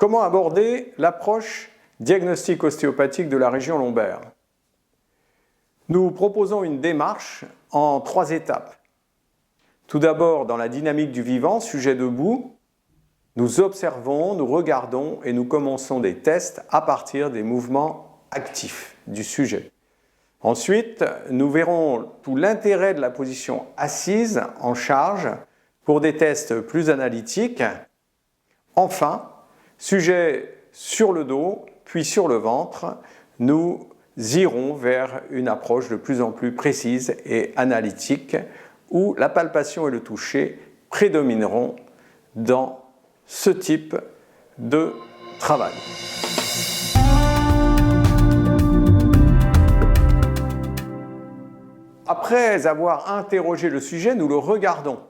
Comment aborder l'approche diagnostique ostéopathique de la région lombaire? Nous proposons une démarche en 3 étapes. Tout d'abord, dans la dynamique du vivant, sujet debout, nous observons, nous regardons et nous commençons des tests à partir des mouvements actifs du sujet. Ensuite, nous verrons tout l'intérêt de la position assise en charge pour des tests plus analytiques. Enfin, sujet sur le dos, puis sur le ventre, nous irons vers une approche de plus en plus précise et analytique où la palpation et le toucher prédomineront dans ce type de travail. Après avoir interrogé le sujet, nous le regardons.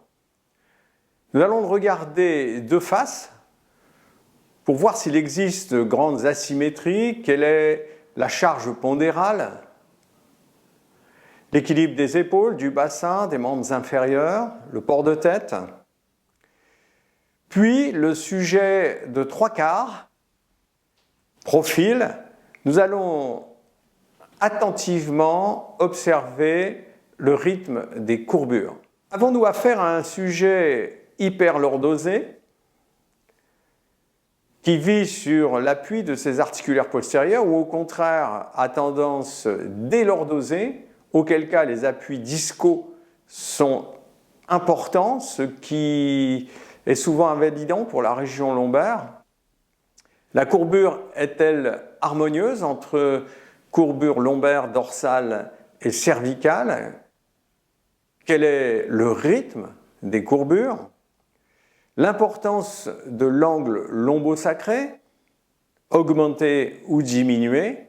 Nous allons le regarder de face pour voir s'il existe de grandes asymétries, quelle est la charge pondérale, l'équilibre des épaules, du bassin, des membres inférieurs, le port de tête. Puis le sujet de 3/4, profil, nous allons attentivement observer le rythme des courbures. Avons-nous affaire à un sujet hyperlordosé qui vit sur l'appui de ses articulaires postérieurs ou au contraire a tendance délordosée, auquel cas les appuis discaux sont importants, ce qui est souvent invalidant pour la région lombaire? La courbure est-elle harmonieuse entre courbure lombaire, dorsale et cervicale? Quel est le rythme des courbures? L'importance de l'angle lombo-sacré, augmenté ou diminué.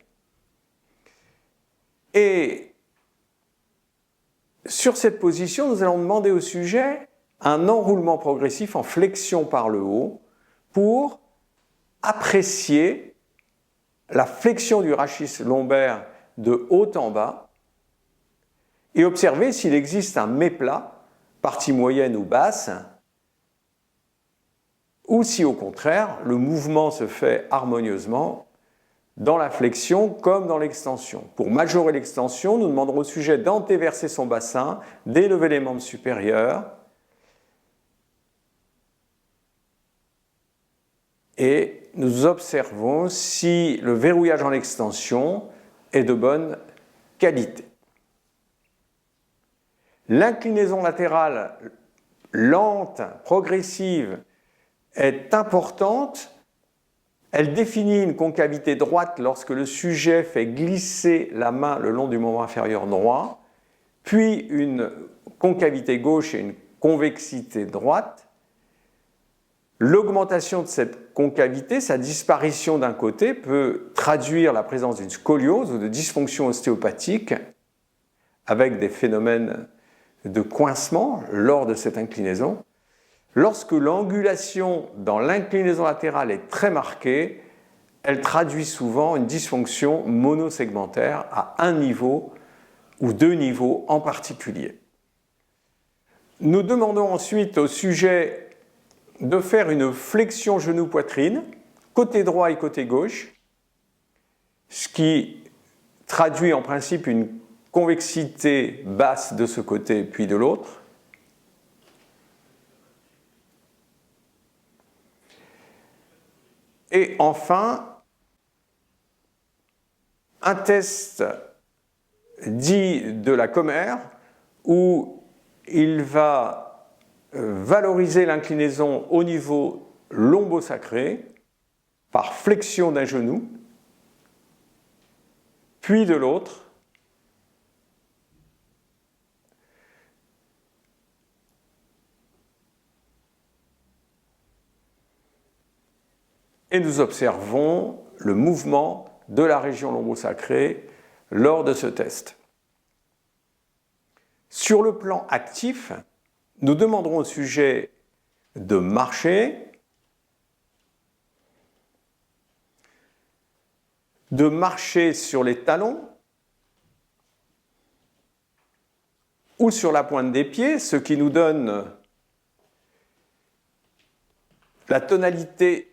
Et sur cette position, nous allons demander au sujet un enroulement progressif en flexion par le haut pour apprécier la flexion du rachis lombaire de haut en bas et observer s'il existe un méplat, partie moyenne ou basse, ou si au contraire, le mouvement se fait harmonieusement dans la flexion comme dans l'extension. Pour majorer l'extension, nous demanderons au sujet d'antéverser son bassin, d'élever les membres supérieurs et nous observons si le verrouillage en extension est de bonne qualité. L'inclinaison latérale lente, progressive, est importante. Elle définit une concavité droite lorsque le sujet fait glisser la main le long du membre inférieur droit, puis une concavité gauche et une convexité droite. L'augmentation de cette concavité, sa disparition d'un côté, peut traduire la présence d'une scoliose ou de dysfonction ostéopathique avec des phénomènes de coincement lors de cette inclinaison. Lorsque l'angulation dans l'inclinaison latérale est très marquée, elle traduit souvent une dysfonction monosegmentaire à un niveau ou 2 niveaux en particulier. Nous demandons ensuite au sujet de faire une flexion genou-poitrine, côté droit et côté gauche, ce qui traduit en principe une convexité basse de ce côté puis de l'autre. Et enfin, un test dit de la Commer où il va valoriser l'inclinaison au niveau lombo-sacré par flexion d'un genou, puis de l'autre, et nous observons le mouvement de la région lombo-sacrée lors de ce test. Sur le plan actif, nous demanderons au sujet de marcher, sur les talons ou sur la pointe des pieds, ce qui nous donne la tonalité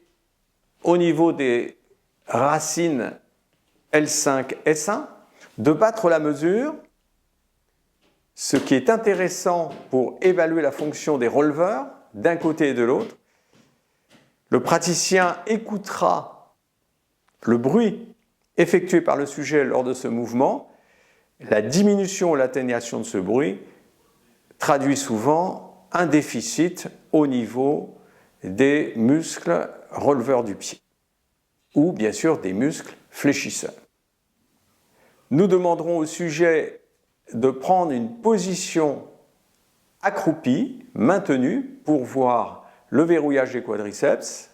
au niveau des racines L5, S1, de battre la mesure, ce qui est intéressant pour évaluer la fonction des releveurs d'un côté et de l'autre. Le praticien écoutera le bruit effectué par le sujet lors de ce mouvement. La diminution ou l'atténuation de ce bruit traduit souvent un déficit au niveau des muscles releveurs du pied ou bien sûr des muscles fléchisseurs. Nous demanderons au sujet de prendre une position accroupie, maintenue, pour voir le verrouillage des quadriceps,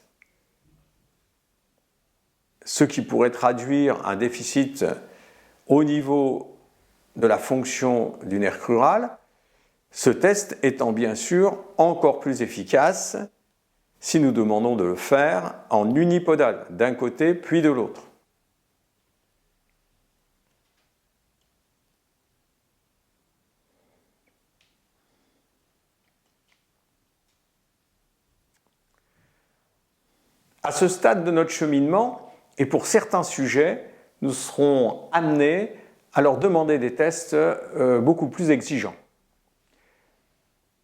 ce qui pourrait traduire un déficit au niveau de la fonction du nerf crural, ce test étant bien sûr encore plus efficace si nous demandons de le faire en unipodal, d'un côté puis de l'autre. À ce stade de notre cheminement, et pour certains sujets, nous serons amenés à leur demander des tests beaucoup plus exigeants.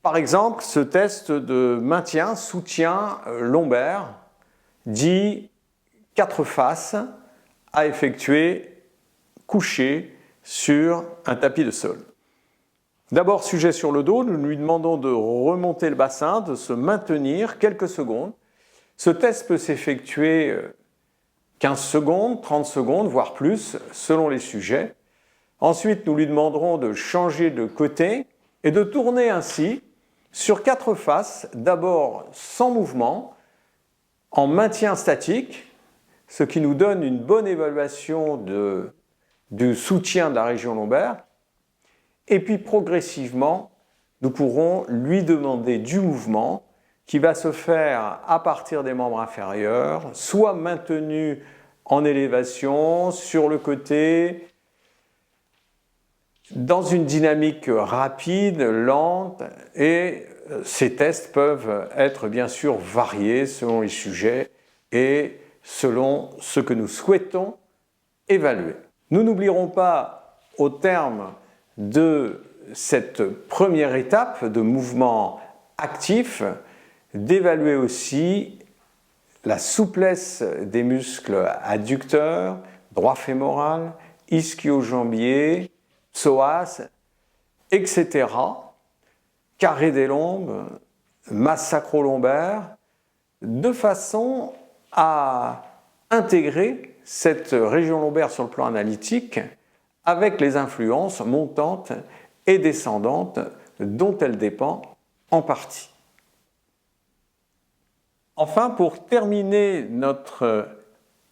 Par exemple, ce test de maintien, soutien lombaire, dit 4 faces, à effectuer couché sur un tapis de sol. D'abord, sujet sur le dos, nous lui demandons de remonter le bassin, de se maintenir quelques secondes. Ce test peut s'effectuer 15 secondes, 30 secondes, voire plus, selon les sujets. Ensuite, nous lui demanderons de changer de côté et de tourner ainsi sur 4 faces, d'abord sans mouvement, en maintien statique, ce qui nous donne une bonne évaluation du soutien de la région lombaire. Et puis progressivement, nous pourrons lui demander du mouvement qui va se faire à partir des membres inférieurs, soit maintenu en élévation, sur le côté, dans une dynamique rapide, lente, et ces tests peuvent être bien sûr variés selon les sujets et selon ce que nous souhaitons évaluer. Nous n'oublierons pas, au terme de cette première étape de mouvement actif, d'évaluer aussi la souplesse des muscles adducteurs, droit fémoral, ischio-jambier, psoas, etc., carré des lombes, masse sacro-lombaire, de façon à intégrer cette région lombaire sur le plan analytique avec les influences montantes et descendantes dont elle dépend en partie. Enfin, pour terminer notre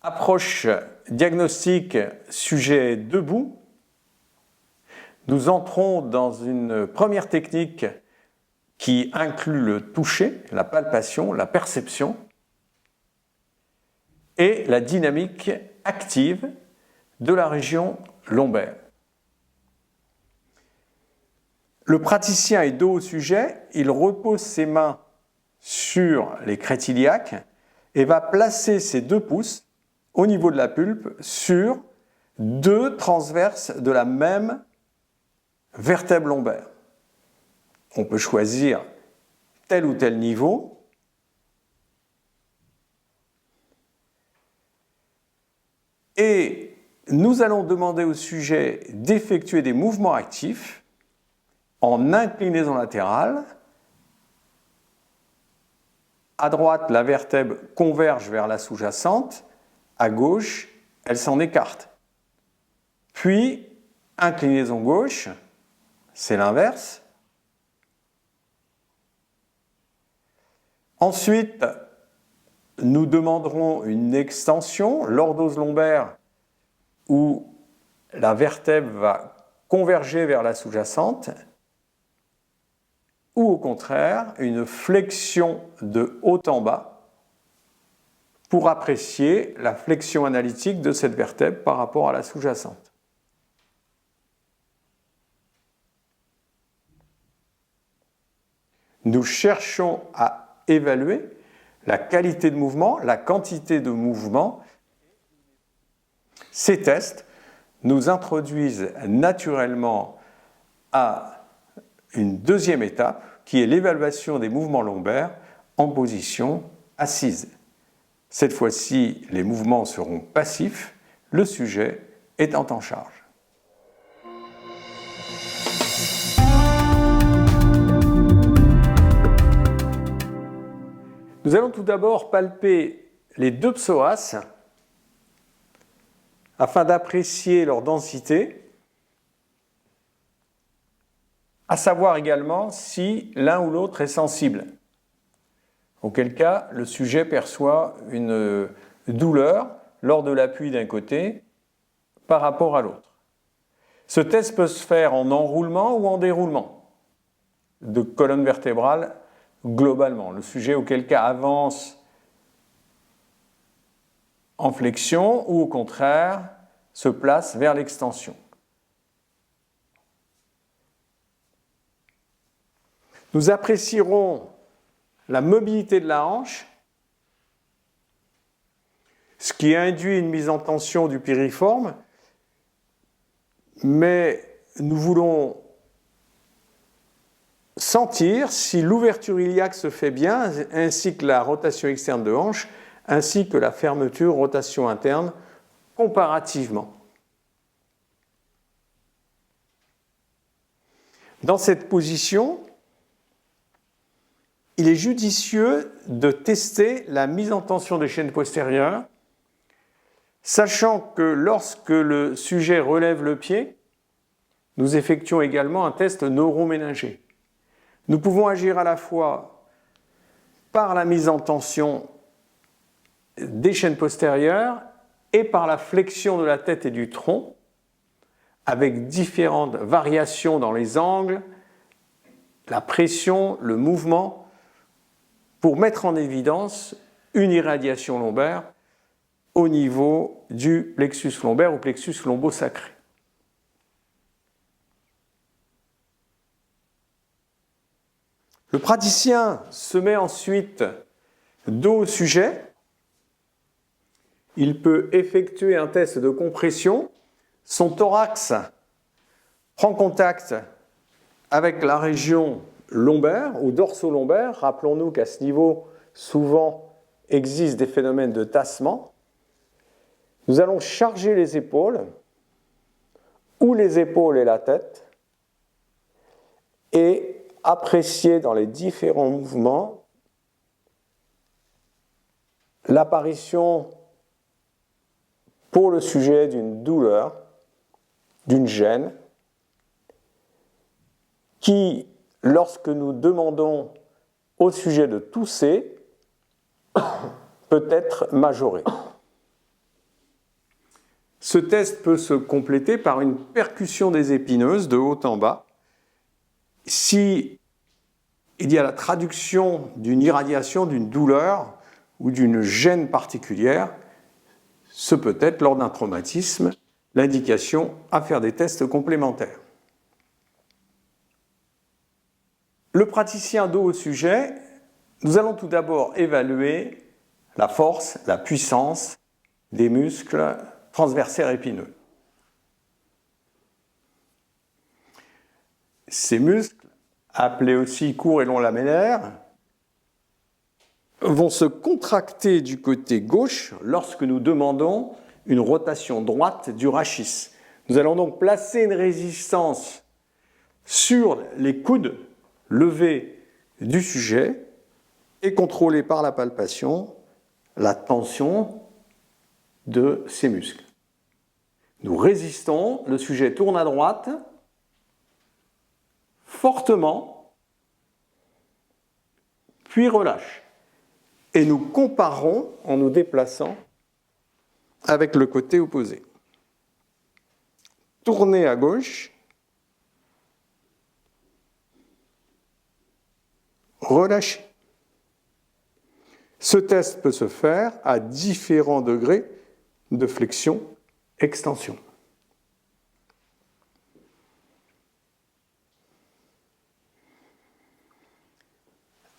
approche diagnostique sujet debout, nous entrons dans une première technique qui inclut le toucher, la palpation, la perception et la dynamique active de la région lombaire. Le praticien est dos au sujet, il repose ses mains sur les crêtes iliaques et va placer ses 2 pouces au niveau de la pulpe sur 2 transverses de la même vertèbre lombaire. On peut choisir tel ou tel niveau. Et nous allons demander au sujet d'effectuer des mouvements actifs en inclinaison latérale. À droite, la vertèbre converge vers la sous-jacente. À gauche, elle s'en écarte. Puis, inclinaison gauche, c'est l'inverse. Ensuite, nous demanderons une extension, lordose lombaire, où la vertèbre va converger vers la sous-jacente, ou au contraire, une flexion de haut en bas pour apprécier la flexion analytique de cette vertèbre par rapport à la sous-jacente. Nous cherchons à évaluer la qualité de mouvement, la quantité de mouvement. Ces tests nous introduisent naturellement à une deuxième étape qui est l'évaluation des mouvements lombaires en position assise. Cette fois-ci, les mouvements seront passifs, le sujet étant en charge. Nous allons tout d'abord palper les deux psoas afin d'apprécier leur densité, à savoir également si l'un ou l'autre est sensible, auquel cas le sujet perçoit une douleur lors de l'appui d'un côté par rapport à l'autre. Ce test peut se faire en enroulement ou en déroulement de colonne vertébrale globalement. Le sujet auquel cas avance en flexion ou au contraire se place vers l'extension. Nous apprécierons la mobilité de la hanche, ce qui induit une mise en tension du piriforme, mais nous voulons sentir si l'ouverture iliaque se fait bien, ainsi que la rotation externe de hanche, ainsi que la fermeture, rotation interne, comparativement. Dans cette position, il est judicieux de tester la mise en tension des chaînes postérieures, sachant que lorsque le sujet relève le pied, nous effectuons également un test neuroméningé. Nous pouvons agir à la fois par la mise en tension des chaînes postérieures et par la flexion de la tête et du tronc, avec différentes variations dans les angles, la pression, le mouvement, pour mettre en évidence une irradiation lombaire au niveau du plexus lombaire ou plexus lombosacré. Le praticien se met ensuite dos au sujet. Il peut effectuer un test de compression. Son thorax prend contact avec la région lombaire ou dorso-lombaire. Rappelons-nous qu'à ce niveau, souvent, existent des phénomènes de tassement. Nous allons charger les épaules, ou les épaules et la tête, et apprécier dans les différents mouvements l'apparition pour le sujet d'une douleur, d'une gêne, qui, lorsque nous demandons au sujet de tousser, peut être majorée. Ce test peut se compléter par une percussion des épineuses de haut en bas. Si il y a la traduction d'une irradiation, d'une douleur ou d'une gêne particulière, ce peut être, lors d'un traumatisme, l'indication à faire des tests complémentaires. Le praticien dos au sujet, nous allons tout d'abord évaluer la force, la puissance des muscles transversaires épineux. Ces muscles, appelés aussi courts et longs lamellaires, vont se contracter du côté gauche lorsque nous demandons une rotation droite du rachis. Nous allons donc placer une résistance sur les coudes levés du sujet et contrôler par la palpation la tension de ces muscles. Nous résistons, le sujet tourne à droite, fortement, puis relâche. Et nous comparons en nous déplaçant avec le côté opposé. Tournez à gauche, relâchez. Ce test peut se faire à différents degrés de flexion-extension.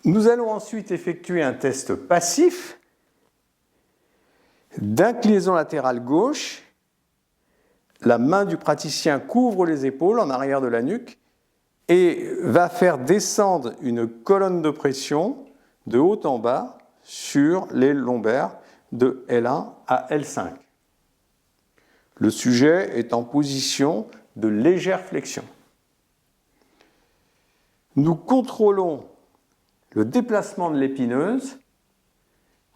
Nous allons ensuite effectuer un test passif d'inclinaison latérale gauche. La main du praticien couvre les épaules en arrière de la nuque et va faire descendre une colonne de pression de haut en bas sur les lombaires de L1 à L5. Le sujet est en position de légère flexion. Nous contrôlons le déplacement de l'épineuse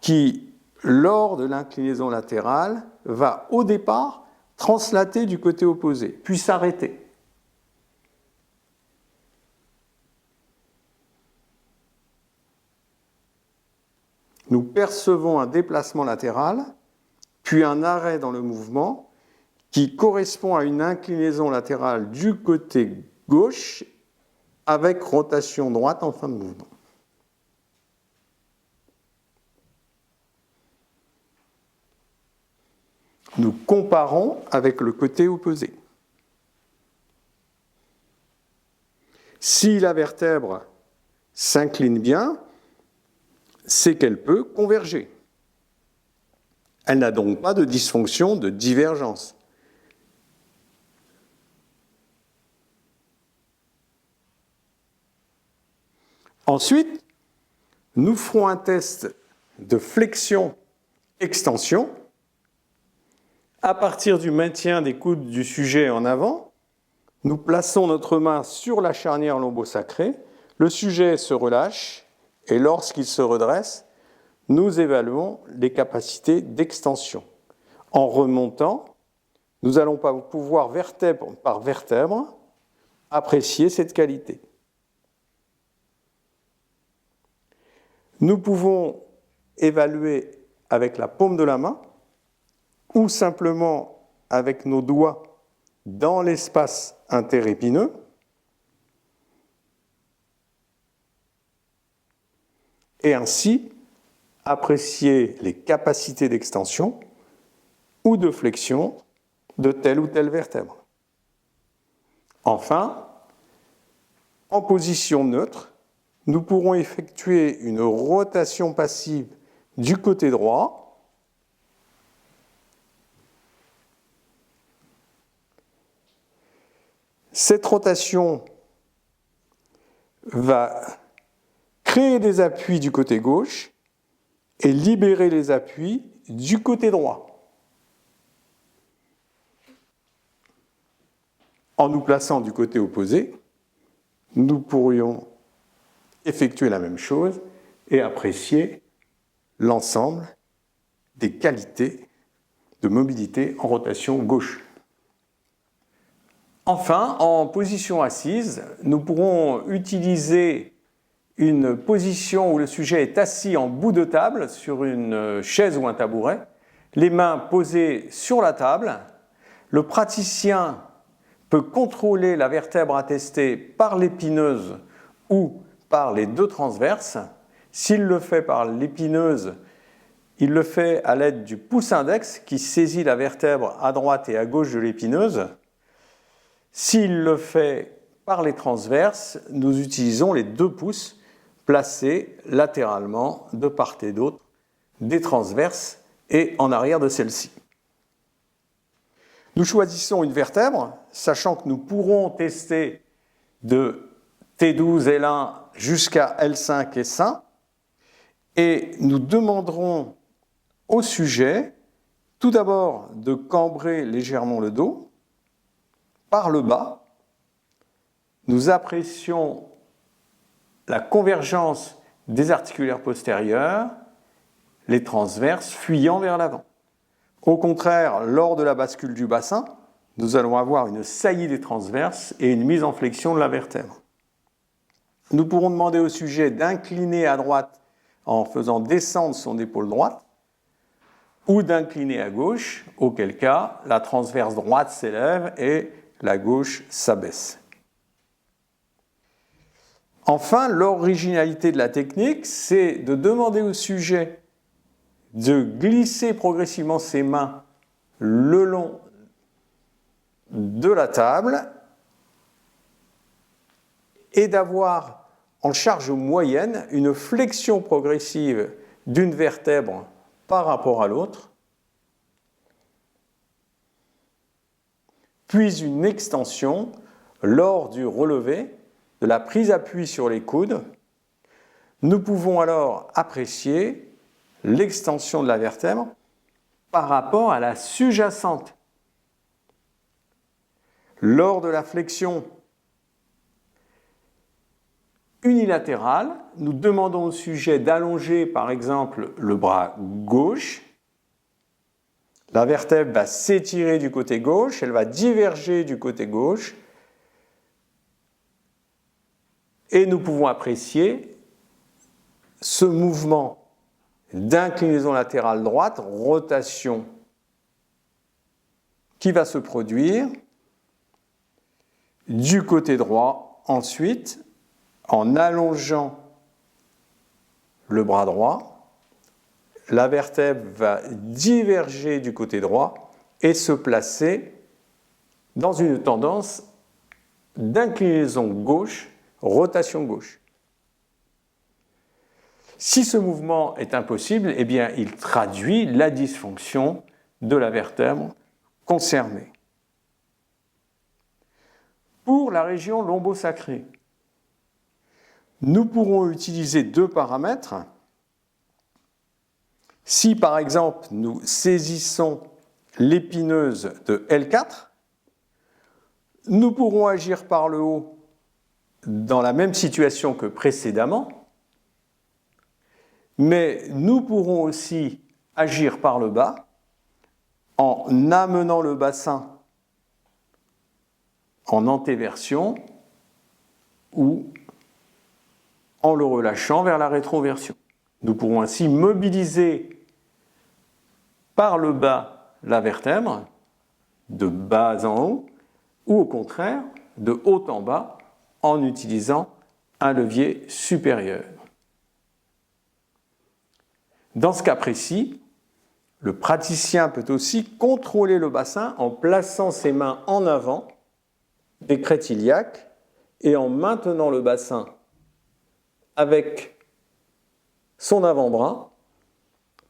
qui, lors de l'inclinaison latérale, va au départ translater du côté opposé, puis s'arrêter. Nous percevons un déplacement latéral, puis un arrêt dans le mouvement qui correspond à une inclinaison latérale du côté gauche avec rotation droite en fin de mouvement. Nous comparons avec le côté opposé. Si la vertèbre s'incline bien, c'est qu'elle peut converger. Elle n'a donc pas de dysfonction de divergence. Ensuite, nous ferons un test de flexion-extension à partir du maintien des coudes du sujet en avant. Nous plaçons notre main sur la charnière lombosacrée, le sujet se relâche et lorsqu'il se redresse, nous évaluons les capacités d'extension. En remontant, nous allons pouvoir vertèbre par vertèbre apprécier cette qualité. Nous pouvons évaluer avec la paume de la main ou simplement avec nos doigts dans l'espace interépineux. Et ainsi apprécier les capacités d'extension ou de flexion de telle ou telle vertèbre. Enfin, en position neutre, nous pourrons effectuer une rotation passive du côté droit Cette rotation va créer des appuis du côté gauche et libérer les appuis du côté droit. En nous plaçant du côté opposé, nous pourrions effectuer la même chose et apprécier l'ensemble des qualités de mobilité en rotation gauche. Enfin, en position assise, nous pourrons utiliser une position où le sujet est assis en bout de table sur une chaise ou un tabouret, les mains posées sur la table. Le praticien peut contrôler la vertèbre attestée par l'épineuse ou par les deux transverses. S'il le fait par l'épineuse, il le fait à l'aide du pouce index qui saisit la vertèbre à droite et à gauche de l'épineuse. S'il le fait par les transverses, nous utilisons les deux pouces placés latéralement de part et d'autre des transverses et en arrière de celle-ci. Nous choisissons une vertèbre, sachant que nous pourrons tester de T12, L1 jusqu'à L5 et S1, et nous demanderons au sujet tout d'abord de cambrer légèrement le dos. Par le bas, nous apprécions la convergence des articulaires postérieurs, les transverses fuyant vers l'avant. Au contraire, lors de la bascule du bassin, nous allons avoir une saillie des transverses et une mise en flexion de la vertèbre. Nous pourrons demander au sujet d'incliner à droite en faisant descendre son épaule droite ou d'incliner à gauche, auquel cas la transverse droite s'élève et la gauche s'abaisse. Enfin, l'originalité de la technique, c'est de demander au sujet de glisser progressivement ses mains le long de la table et d'avoir en charge moyenne une flexion progressive d'une vertèbre par rapport à l'autre, puis une extension lors du relevé de la prise appui sur les coudes. Nous pouvons alors apprécier l'extension de la vertèbre par rapport à la sous-jacente. Lors de la flexion unilatérale, nous demandons au sujet d'allonger par exemple le bras gauche. La vertèbre va s'étirer du côté gauche, elle va diverger du côté gauche et nous pouvons apprécier ce mouvement d'inclinaison latérale droite, rotation, qui va se produire du côté droit ensuite en allongeant le bras droit. La vertèbre va diverger du côté droit et se placer dans une tendance d'inclinaison gauche, rotation gauche. Si ce mouvement est impossible, eh bien, il traduit la dysfonction de la vertèbre concernée. Pour la région lombosacrée, nous pourrons utiliser deux paramètres. Si par exemple nous saisissons l'épineuse de L4, nous pourrons agir par le haut dans la même situation que précédemment, mais nous pourrons aussi agir par le bas en amenant le bassin en antéversion ou en le relâchant vers la rétroversion. Nous pourrons ainsi mobiliser par le bas la vertèbre, de bas en haut, ou au contraire, de haut en bas, en utilisant un levier supérieur. Dans ce cas précis, le praticien peut aussi contrôler le bassin en plaçant ses mains en avant des crêtes iliaques et en maintenant le bassin avec son avant-bras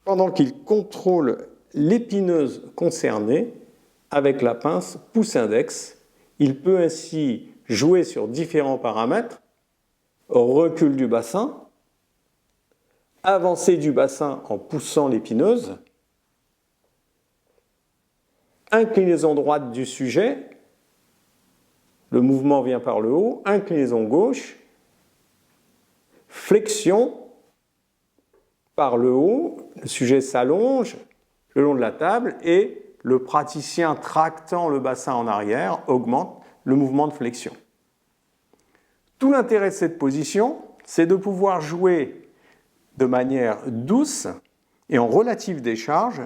pendant qu'il contrôle l'épineuse concernée avec la pince pouce-index. Il peut ainsi jouer sur différents paramètres: recul du bassin, avancée du bassin en poussant l'épineuse, inclinaison droite du sujet, le mouvement vient par le haut, inclinaison gauche, flexion par le haut, le sujet s'allonge le long de la table et le praticien tractant le bassin en arrière augmente le mouvement de flexion. Tout l'intérêt de cette position, c'est de pouvoir jouer de manière douce et en relative décharge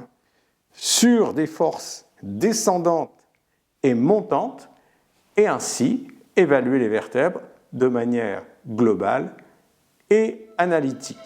sur des forces descendantes et montantes et ainsi évaluer les vertèbres de manière globale et analytique.